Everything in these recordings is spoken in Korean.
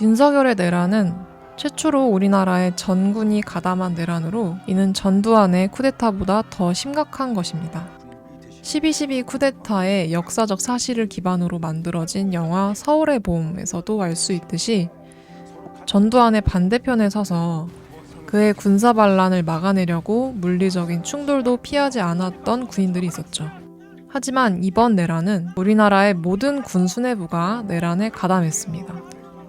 윤석열의 내란은 최초로 우리나라의 전군이 가담한 내란으로 이는 전두환의 쿠데타보다 더 심각한 것입니다. 12.12 쿠데타의 역사적 사실을 기반으로 만들어진 영화 서울의 봄에서도 알 수 있듯이 전두환의 반대편에 서서 그의 군사 반란을 막아내려고 물리적인 충돌도 피하지 않았던 군인들이 있었죠. 하지만 이번 내란은 우리나라의 모든 군 수뇌부가 내란에 가담했습니다.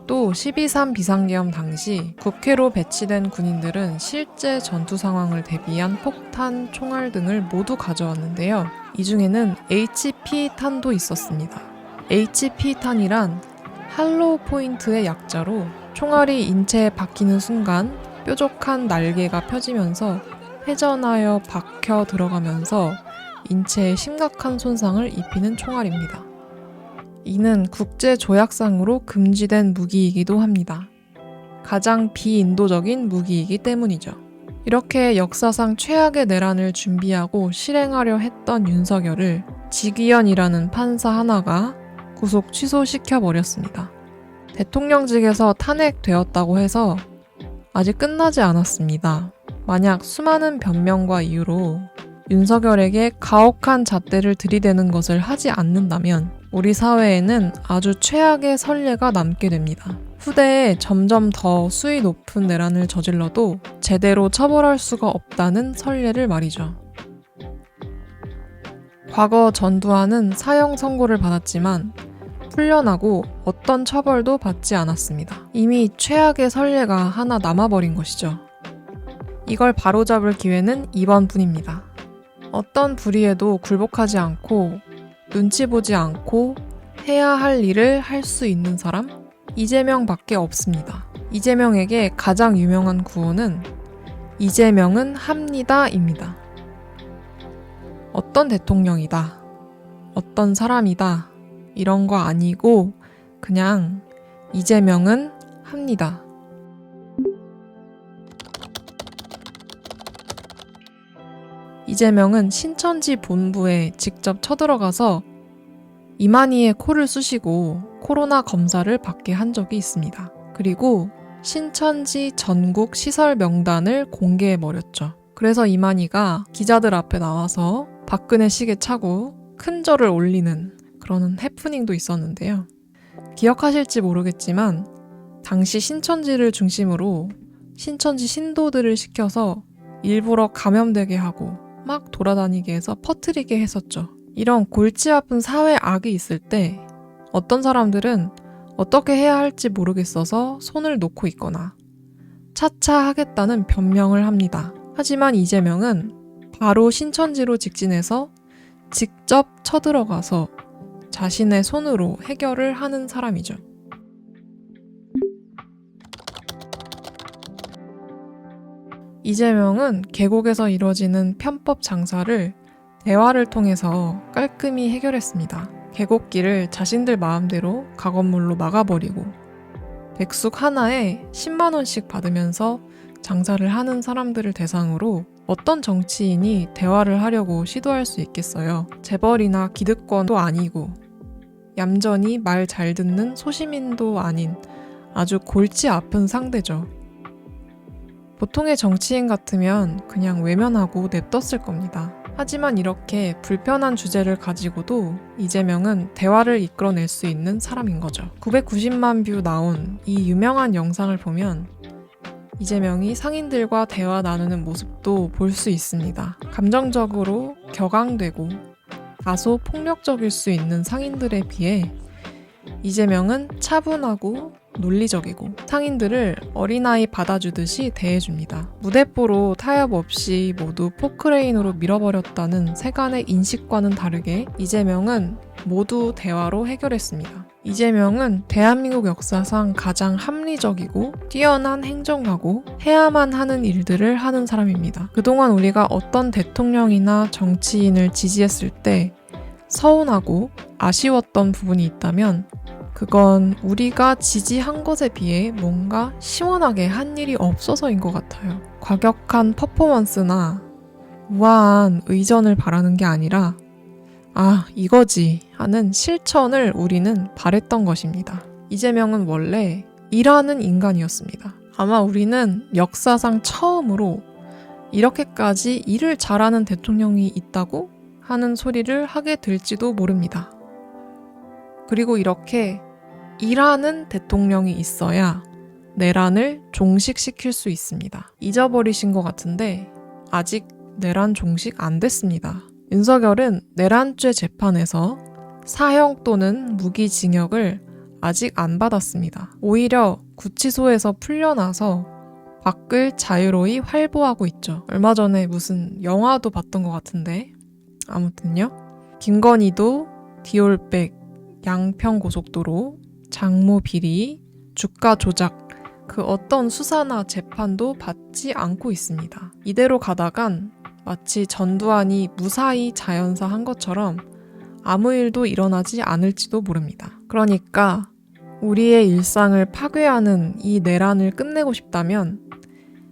또 12.3 비상계엄 당시 국회로 배치된 군인들은 실제 전투 상황을 대비한 폭탄, 총알 등을 모두 가져왔는데요. 이 중에는 HP탄도 있었습니다. HP탄이란 할로우 포인트의 약자로 총알이 인체에 박히는 순간 뾰족한 날개가 펴지면서 회전하여 박혀 들어가면서 인체에 심각한 손상을 입히는 총알입니다. 이는 국제조약상으로 금지된 무기이기도 합니다. 가장 비인도적인 무기이기 때문이죠. 이렇게 역사상 최악의 내란을 준비하고 실행하려 했던 윤석열을 직위원이라는 판사 하나가 구속 취소시켜버렸습니다. 대통령직에서 탄핵되었다고 해서 아직 끝나지 않았습니다. 만약 수많은 변명과 이유로 윤석열에게 가혹한 잣대를 들이대는 것을 하지 않는다면 우리 사회에는 아주 최악의 선례가 남게 됩니다. 후대에 점점 더 수위 높은 내란을 저질러도 제대로 처벌할 수가 없다는 선례를 말이죠. 과거 전두환은 사형 선고를 받았지만 풀려나고 어떤 처벌도 받지 않았습니다. 이미 최악의 선례가 하나 남아버린 것이죠. 이걸 바로잡을 기회는 이번뿐입니다. 어떤 불의에도 굴복하지 않고 눈치 보지 않고 해야 할 일을 할 수 있는 사람? 이재명밖에 없습니다. 이재명에게 가장 유명한 구호는 이재명은 합니다입니다. 어떤 대통령이다, 어떤 사람이다 이런 거 아니고 그냥 이재명은 합니다. 이재명은 신천지 본부에 직접 쳐들어가서 이만희의 코를 쑤시고 코로나 검사를 받게 한 적이 있습니다. 그리고 신천지 전국 시설 명단을 공개해버렸죠. 그래서 이만희가 기자들 앞에 나와서 박근혜 시계 차고 큰 절을 올리는 그런 해프닝도 있었는데요. 기억하실지 모르겠지만 당시 신천지를 중심으로 신천지 신도들을 시켜서 일부러 감염되게 하고 막 돌아다니게 해서 퍼뜨리게 했었죠. 이런 골치 아픈 사회 악이 있을 때 어떤 사람들은 어떻게 해야 할지 모르겠어서 손을 놓고 있거나 차차 하겠다는 변명을 합니다. 하지만 이재명은 바로 신천지로 직진해서 직접 쳐들어가서 자신의 손으로 해결을 하는 사람이죠. 이재명은 계곡에서 이루어지는 편법 장사를 대화를 통해서 깔끔히 해결했습니다. 계곡길을 자신들 마음대로 가건물로 막아버리고 백숙 하나에 10만 원씩 받으면서 장사를 하는 사람들을 대상으로 어떤 정치인이 대화를 하려고 시도할 수 있겠어요. 재벌이나 기득권도 아니고 얌전히 말 잘 듣는 소시민도 아닌 아주 골치 아픈 상대죠. 보통의 정치인 같으면 그냥 외면하고 냅뒀을 겁니다. 하지만 이렇게 불편한 주제를 가지고도 이재명은 대화를 이끌어낼 수 있는 사람인 거죠. 990만 뷰 나온 이 유명한 영상을 보면 이재명이 상인들과 대화 나누는 모습도 볼 수 있습니다. 감정적으로 격앙되고 다소 폭력적일 수 있는 상인들에 비해 이재명은 차분하고 논리적이고 상인들을 어린아이 받아주듯이 대해줍니다. 무대뽀로 타협 없이 모두 포크레인으로 밀어버렸다는 세간의 인식과는 다르게 이재명은 모두 대화로 해결했습니다. 이재명은 대한민국 역사상 가장 합리적이고 뛰어난 행정가고 해야만 하는 일들을 하는 사람입니다. 그동안 우리가 어떤 대통령이나 정치인을 지지했을 때 서운하고 아쉬웠던 부분이 있다면 그건 우리가 지지한 것에 비해 뭔가 시원하게 한 일이 없어서인 것 같아요. 과격한 퍼포먼스나 우아한 의전을 바라는 게 아니라 아, 이거지 하는 실천을 우리는 바랬던 것입니다. 이재명은 원래 일하는 인간이었습니다. 아마 우리는 역사상 처음으로 이렇게까지 일을 잘하는 대통령이 있다고 하는 소리를 하게 될지도 모릅니다. 그리고 이렇게 일하는 대통령이 있어야 내란을 종식시킬 수 있습니다. 잊어버리신 것 같은데 아직 내란 종식 안 됐습니다. 윤석열은 내란죄 재판에서 사형 또는 무기징역을 아직 안 받았습니다. 오히려 구치소에서 풀려나서 밖을 자유로이 활보하고 있죠. 얼마 전에 무슨 영화도 봤던 것 같은데 아무튼요. 김건희도 디올백, 양평고속도로, 장모 비리, 주가 조작 그 어떤 수사나 재판도 받지 않고 있습니다. 이대로 가다간 마치 전두환이 무사히 자연사한 것처럼 아무 일도 일어나지 않을지도 모릅니다. 그러니까 우리의 일상을 파괴하는 이 내란을 끝내고 싶다면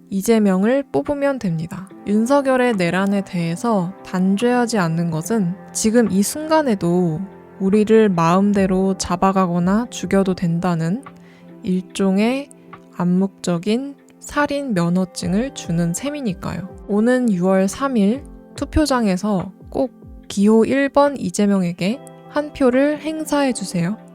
이재명을 뽑으면 됩니다. 윤석열의 내란에 대해서 단죄하지 않는 것은 지금 이 순간에도 우리를 마음대로 잡아가거나 죽여도 된다는 일종의 암묵적인 살인 면허증을 주는 셈이니까요. 오는 6월 3일 투표장에서 꼭 기호 1번 이재명에게 한 표를 행사해주세요.